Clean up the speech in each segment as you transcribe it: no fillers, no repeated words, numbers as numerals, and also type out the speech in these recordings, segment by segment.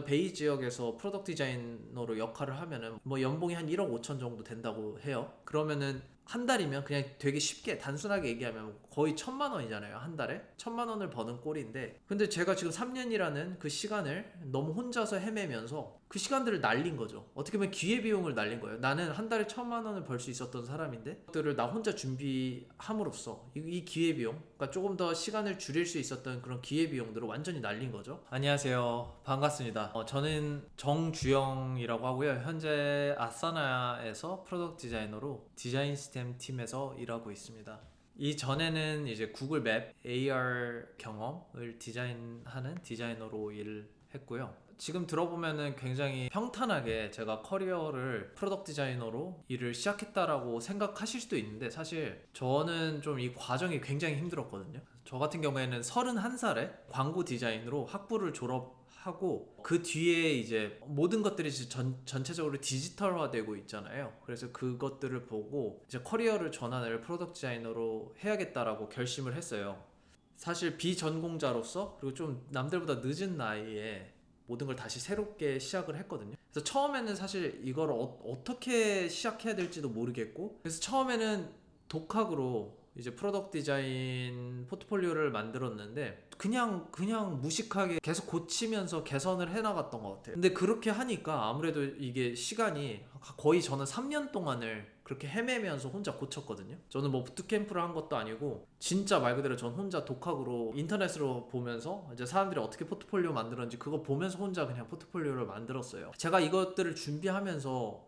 베이 지역에서 프로덕트 디자이너로 역할을 하면은 뭐 연봉이 한 1억 5천 정도 된다고 해요. 그러면은 한 달이면 그냥 되게 쉽게 단순하게 얘기하면 거의 1,000만 원이잖아요. 한 달에 1,000만 원을 버는 꼴인데, 근데 제가 지금 3년이라는 그 시간을 너무 혼자서 헤매면서 그 시간들을 날린 거죠. 어떻게 보면 기회비용을 날린 거예요. 나는 한 달에 1,000만 원을 벌 수 있었던 사람인데 그들을 나 혼자 준비함으로써 이 기회비용, 그러니까 조금 더 시간을 줄일 수 있었던 그런 기회비용들을 완전히 날린 거죠. 안녕하세요, 반갑습니다. 저는 정주영이라고 하고요. 현재 아사나에서 프로덕트 디자이너로 디자인 시스템 팀에서 일하고 있습니다. 이전에는 이제 구글 맵 AR 경험을 디자인하는 디자이너로 일을 했고요. 지금 들어보면은 굉장히 평탄하게 제가 커리어를 프로덕트 디자이너로 일을 시작했다라고 생각하실 수도 있는데, 사실 저는 좀 이 과정이 굉장히 힘들었거든요. 저 같은 경우에는 31살에 광고 디자인으로 학부를 졸업하고 그 뒤에 이제 모든 것들이 전체적으로 디지털화되고 있잖아요. 그래서 그것들을 보고 이제 커리어를 전환을 프로덕트 디자이너로 해야겠다라고 결심을 했어요. 사실 비전공자로서, 그리고 좀 남들보다 늦은 나이에 모든 걸 다시 새롭게 시작을 했거든요. 그래서 처음에는 사실 이걸 어떻게 시작해야 될지도 모르겠고, 그래서 처음에는 독학으로 이제 프로덕트 디자인 포트폴리오를 만들었는데 그냥 무식하게 계속 고치면서 개선을 해나갔던 것 같아요. 근데 그렇게 하니까 아무래도 이게 시간이 거의, 저는 3년 동안을 그렇게 헤매면서 혼자 고쳤거든요. 저는 뭐 부트캠프를 한 것도 아니고 진짜 말 그대로 전 혼자 독학으로 인터넷으로 보면서 이제 사람들이 어떻게 포트폴리오 만들었는지 그거 보면서 혼자 그냥 포트폴리오를 만들었어요. 제가 이것들을 준비하면서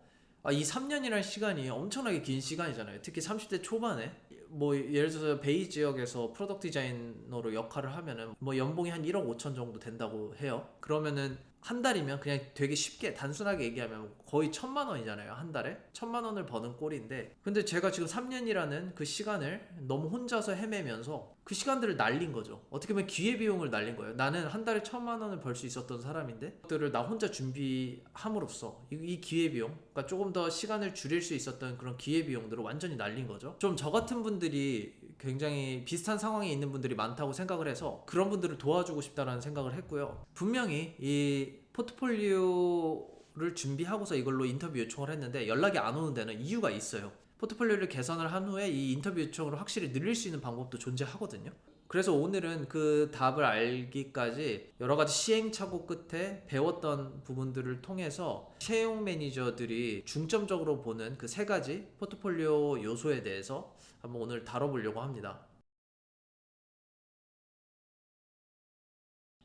이 3년이라는 시간이 엄청나게 긴 시간이잖아요. 특히 30대 초반에 뭐 예를 들어서 베이 지역에서 프로덕트 디자이너로 역할을 하면은 뭐 연봉이 한 1억 5천 정도 된다고 해요. 그러면은 한 달이면 그냥 되게 쉽게 단순하게 얘기하면 거의 1,000만 원이잖아요. 한 달에 1,000만 원을 버는 꼴인데, 근데 제가 지금 3년이라는 그 시간을 너무 혼자서 헤매면서 그 시간들을 날린 거죠. 어떻게 보면 기회비용을 날린 거예요. 나는 한 달에 1,000만 원을 벌 수 있었던 사람인데 그들을 나 혼자 준비함으로써 이 기회비용, 그러니까 조금 더 시간을 줄일 수 있었던 그런 기회비용들을 완전히 날린 거죠. 좀 저 같은 분들이 굉장히 비슷한 상황에 있는 분들이 많다고 생각을 해서 그런 분들을 도와주고 싶다는 생각을 했고요. 분명히 이 포트폴리오를 준비하고서 이걸로 인터뷰 요청을 했는데 연락이 안 오는 데는 이유가 있어요. 포트폴리오를 개선을 한 후에 이 인터뷰 요청을 확실히 늘릴 수 있는 방법도 존재하거든요. 그래서 오늘은 그 답을 알기까지 여러 가지 시행착오 끝에 배웠던 부분들을 통해서 채용 매니저들이 중점적으로 보는 그 세 가지 포트폴리오 요소에 대해서 한번 오늘 다뤄보려고 합니다.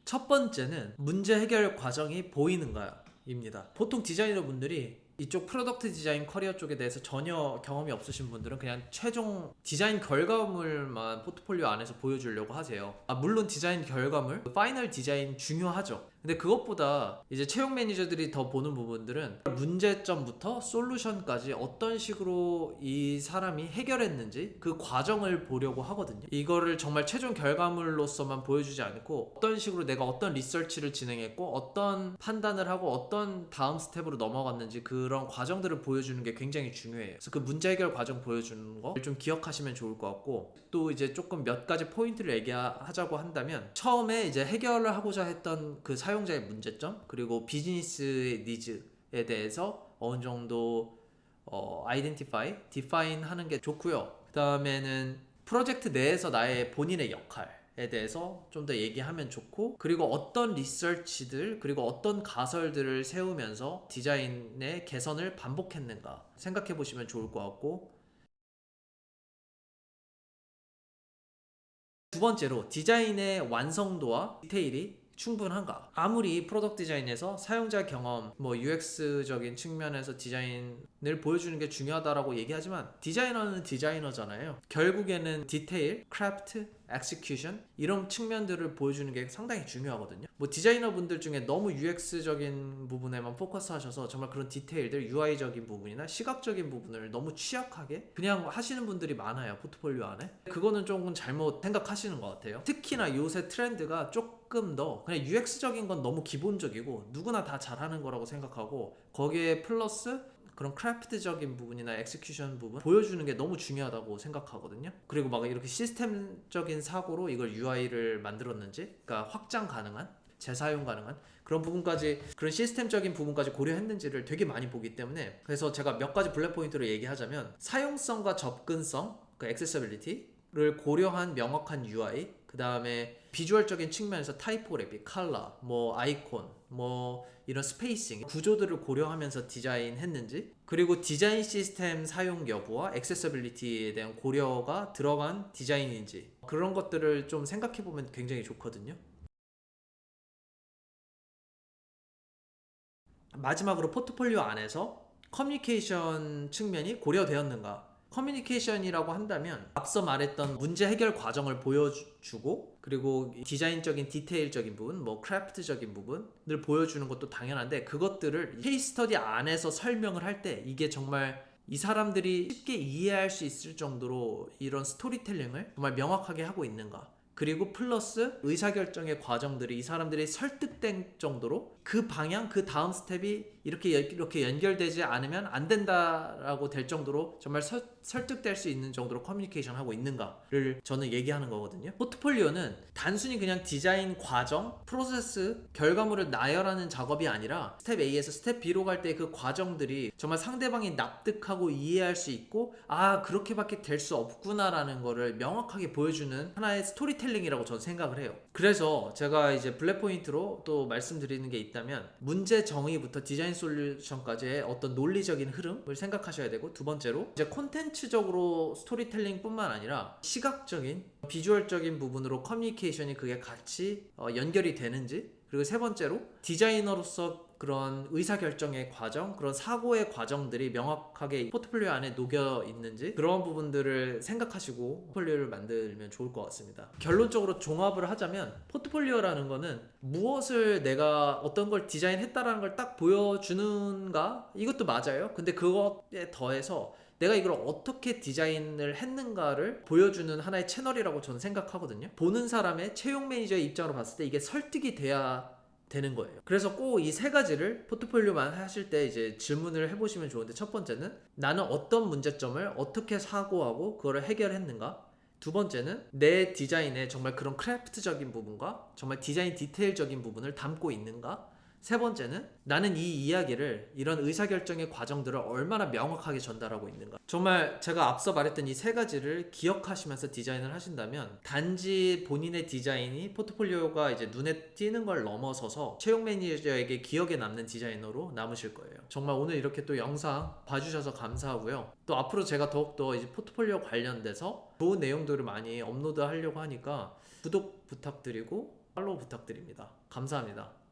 첫 번째는 문제 해결 과정이 보이는가 입니다. 보통 디자이너 분들이 이쪽 프로덕트 디자인 커리어 쪽에 대해서 전혀 경험이 없으신 분들은 그냥 최종 디자인 결과물만 포트폴리오 안에서 보여주려고 하세요. 물론 디자인 결과물, 파이널 디자인 중요하죠. 근데 그것보다 이제 채용 매니저들이 더 보는 부분들은 문제점부터 솔루션까지 어떤 식으로 이 사람이 해결했는지 그 과정을 보려고 하거든요. 이거를 정말 최종 결과물로서만 보여주지 않고 어떤 식으로 내가 어떤 리서치를 진행했고 어떤 판단을 하고 어떤 다음 스텝으로 넘어갔는지 그런 과정들을 보여주는 게 굉장히 중요해요. 그래서 그 문제 해결 과정 보여주는 거 좀 기억하시면 좋을 것 같고, 또 이제 조금 몇 가지 포인트를 얘기하자고 한다면, 처음에 이제 해결을 하고자 했던 그 사용자의 문제점, 그리고 비즈니스의 니즈에 대해서 어느 정도 디파인 하는 게 좋고요. 그 다음에는 프로젝트 내에서 나의 본인의 역할에 대해서 좀 더 얘기하면 좋고, 그리고 어떤 리서치들, 그리고 어떤 가설들을 세우면서 디자인의 개선을 반복했는가 생각해 보시면 좋을 것 같고, 두 번째로 디자인의 완성도와 디테일이 충분한가. 아무리 프로덕트 디자인에서 사용자 경험, 뭐 UX적인 측면에서 디자인을 보여주는 게 중요하다라고 얘기하지만 디자이너는 디자이너잖아요. 결국에는 디테일, 크래프트, 엑시큐션 이런 측면들을 보여주는 게 상당히 중요하거든요. 뭐 디자이너 분들 중에 너무 UX적인 부분에만 포커스 하셔서 정말 그런 디테일들, UI적인 부분이나 시각적인 부분을 너무 취약하게 그냥 하시는 분들이 많아요, 포트폴리오 안에. 그거는 조금 잘못 생각하시는 것 같아요. 특히나 요새 트렌드가 조금 더 그냥 UX적인 건 너무 기본적이고 누구나 다 잘하는 거라고 생각하고, 거기에 플러스 그런 크래프트적인 부분이나 엑스큐션 부분 보여주는 게 너무 중요하다고 생각하거든요. 그리고 막 이렇게 시스템적인 사고로 이걸 UI를 만들었는지, 그러니까 확장 가능한, 재사용 가능한 그런 부분까지, 그런 시스템적인 부분까지 고려했는지를 되게 많이 보기 때문에, 그래서 제가 몇 가지 블랙 포인트로 얘기하자면, 사용성과 접근성, 그 액세서빌리티를 고려한 명확한 UI, 그 다음에 비주얼적인 측면에서 타이포그래피, 컬러, 뭐 아이콘, 뭐 이런 스페이싱, 구조들을 고려하면서 디자인했는지, 그리고 디자인 시스템 사용 여부와 액세서빌리티에 대한 고려가 들어간 디자인인지, 그런 것들을 좀 생각해보면 굉장히 좋거든요. 마지막으로 포트폴리오 안에서 커뮤니케이션 측면이 고려되었는가? 커뮤니케이션이라고 한다면 앞서 말했던 문제 해결 과정을 보여주고, 그리고 디자인적인 디테일적인 부분, 뭐 크래프트적인 부분을 보여주는 것도 당연한데, 그것들을 케이스 스터디 안에서 설명을 할 때 이게 정말 이 사람들이 쉽게 이해할 수 있을 정도로 이런 스토리텔링을 정말 명확하게 하고 있는가, 그리고 플러스 의사결정의 과정들이 이 사람들이 설득된 정도로 그 방향, 그 다음 스텝이 이렇게 연결되지 않으면 안 된다라고 될 정도로 정말 설득될 수 있는 정도로 커뮤니케이션 하고 있는가를 저는 얘기하는 거거든요. 포트폴리오는 단순히 그냥 디자인 과정, 프로세스, 결과물을 나열하는 작업이 아니라 스텝 A에서 스텝 B로 갈 때 그 과정들이 정말 상대방이 납득하고 이해할 수 있고, 아 그렇게밖에 될 수 없구나라는 거를 명확하게 보여주는 하나의 스토리텔링이라고 저는 생각을 해요. 그래서 제가 이제 블랙 포인트로 또 말씀드리는 게 있다면, 문제 정의부터 디자인 솔루션까지의 어떤 논리적인 흐름을 생각하셔야 되고, 두 번째로 이제 콘텐츠적으로 스토리텔링 뿐만 아니라 시각적인 비주얼적인 부분으로 커뮤니케이션이 그게 같이 연결이 되는지, 그리고 세 번째로 디자이너로서 그런 의사결정의 과정, 그런 사고의 과정들이 명확하게 포트폴리오 안에 녹여 있는지, 그런 부분들을 생각하시고 포트폴리오를 만들면 좋을 것 같습니다. 결론적으로 종합을 하자면, 포트폴리오라는 거는 무엇을 내가 어떤 걸 디자인했다라는 걸 딱 보여주는가, 이것도 맞아요. 근데 그것에 더해서 내가 이걸 어떻게 디자인을 했는가를 보여주는 하나의 채널이라고 저는 생각하거든요. 보는 사람의 채용 매니저의 입장으로 봤을 때 이게 설득이 돼야 되는 거예요. 그래서 꼭 이 세 가지를 포트폴리오만 하실 때 이제 질문을 해보시면 좋은데, 첫 번째는 나는 어떤 문제점을 어떻게 사고하고 그거를 해결했는가, 두 번째는 내 디자인에 정말 그런 크래프트적인 부분과 정말 디자인 디테일적인 부분을 담고 있는가, 세 번째는 나는 이 이야기를, 이런 의사결정의 과정들을 얼마나 명확하게 전달하고 있는가. 정말 제가 앞서 말했던 이 세 가지를 기억하시면서 디자인을 하신다면, 단지 본인의 디자인이 포트폴리오가 이제 눈에 띄는 걸 넘어서서 채용 매니저에게 기억에 남는 디자이너로 남으실 거예요. 정말 오늘 이렇게 또 영상 봐주셔서 감사하고요. 또 앞으로 제가 더욱더 이제 포트폴리오 관련돼서 좋은 내용들을 많이 업로드 하려고 하니까 구독 부탁드리고 팔로우 부탁드립니다. 감사합니다.